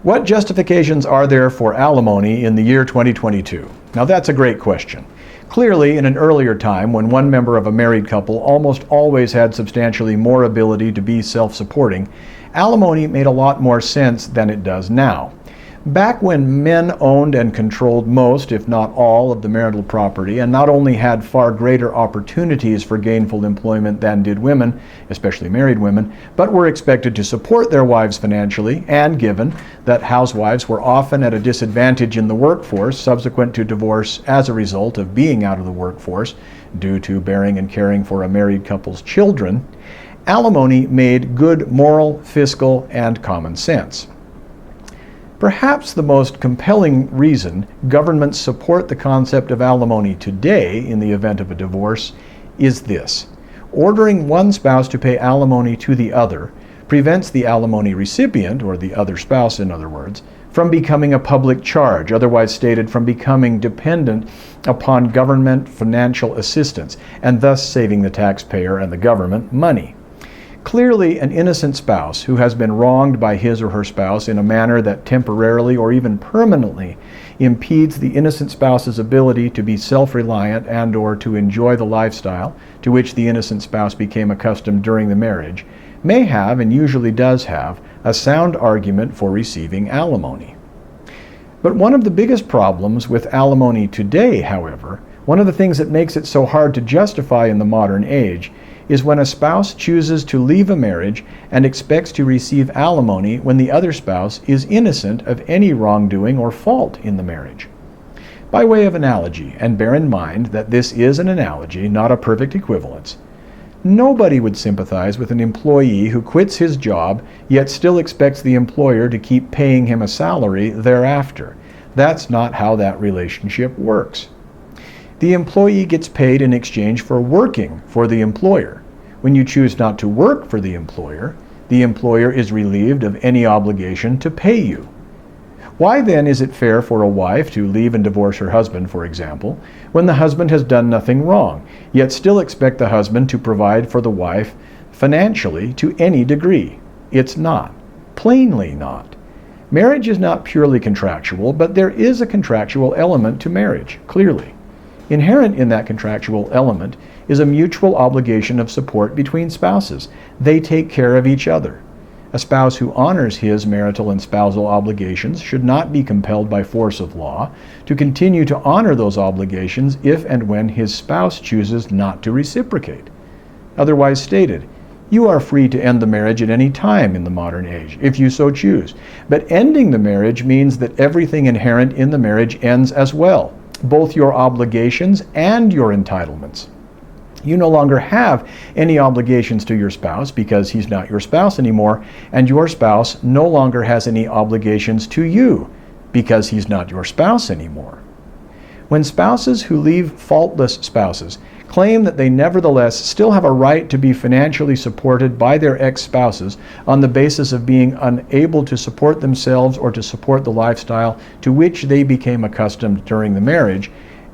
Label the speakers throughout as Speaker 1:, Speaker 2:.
Speaker 1: What justifications are there for alimony in the year 2022? Now that's a great question. Clearly, in an earlier time, when one member of a married couple almost always had substantially more ability to be self-supporting, alimony made a lot more sense than it does now. Back when men owned and controlled most, if not all, of the marital property, and not only had far greater opportunities for gainful employment than did women, especially married women, but were expected to support their wives financially, and given that housewives were often at a disadvantage in the workforce subsequent to divorce as a result of being out of the workforce due to bearing and caring for a married couple's children, alimony made good moral, fiscal, and common sense. Perhaps the most compelling reason governments support the concept of alimony today in the event of a divorce is this. Ordering one spouse to pay alimony to the other prevents the alimony recipient, or the other spouse in other words, from becoming a public charge, otherwise stated from becoming dependent upon government financial assistance, and thus saving the taxpayer and the government money. Clearly, an innocent spouse who has been wronged by his or her spouse in a manner that temporarily or even permanently impedes the innocent spouse's ability to be self-reliant and or to enjoy the lifestyle to which the innocent spouse became accustomed during the marriage, may have, and usually does have, a sound argument for receiving alimony. But one of the biggest problems with alimony today, however, one of the things that makes it so hard to justify in the modern age, is when a spouse chooses to leave a marriage and expects to receive alimony when the other spouse is innocent of any wrongdoing or fault in the marriage. By way of analogy, and bear in mind that this is an analogy, not a perfect equivalence, nobody would sympathize with an employee who quits his job yet still expects the employer to keep paying him a salary thereafter. That's not how that relationship works. The employee gets paid in exchange for working for the employer. When you choose not to work for the employer is relieved of any obligation to pay you. Why then is it fair for a wife to leave and divorce her husband, for example, when the husband has done nothing wrong, yet still expect the husband to provide for the wife financially to any degree? It's not. Plainly not. Marriage is not purely contractual, but there is a contractual element to marriage, clearly. Inherent in that contractual element is a mutual obligation of support between spouses. They take care of each other. A spouse who honors his marital and spousal obligations should not be compelled by force of law to continue to honor those obligations if and when his spouse chooses not to reciprocate. Otherwise stated, you are free to end the marriage at any time in the modern age, if you so choose. But ending the marriage means that everything inherent in the marriage ends as well, both your obligations and your entitlements. You no longer have any obligations to your spouse because he's not your spouse anymore, and your spouse no longer has any obligations to you because he's not your spouse anymore. When spouses who leave faultless spouses claim that they nevertheless still have a right to be financially supported by their ex-spouses on the basis of being unable to support themselves or to support the lifestyle to which they became accustomed during the marriage,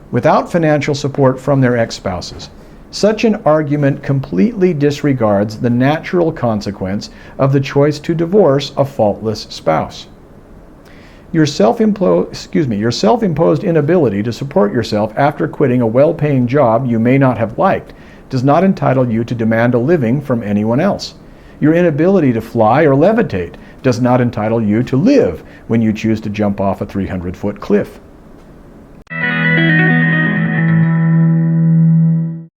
Speaker 1: without financial support from their ex-spouses, such an argument completely disregards the natural consequence of the choice to divorce a faultless spouse. Your self-imposed inability to support yourself after quitting a well-paying job you may not have liked does not entitle you to demand a living from anyone else. Your inability to fly or levitate does not entitle you to live when you choose to jump off a 300-foot cliff.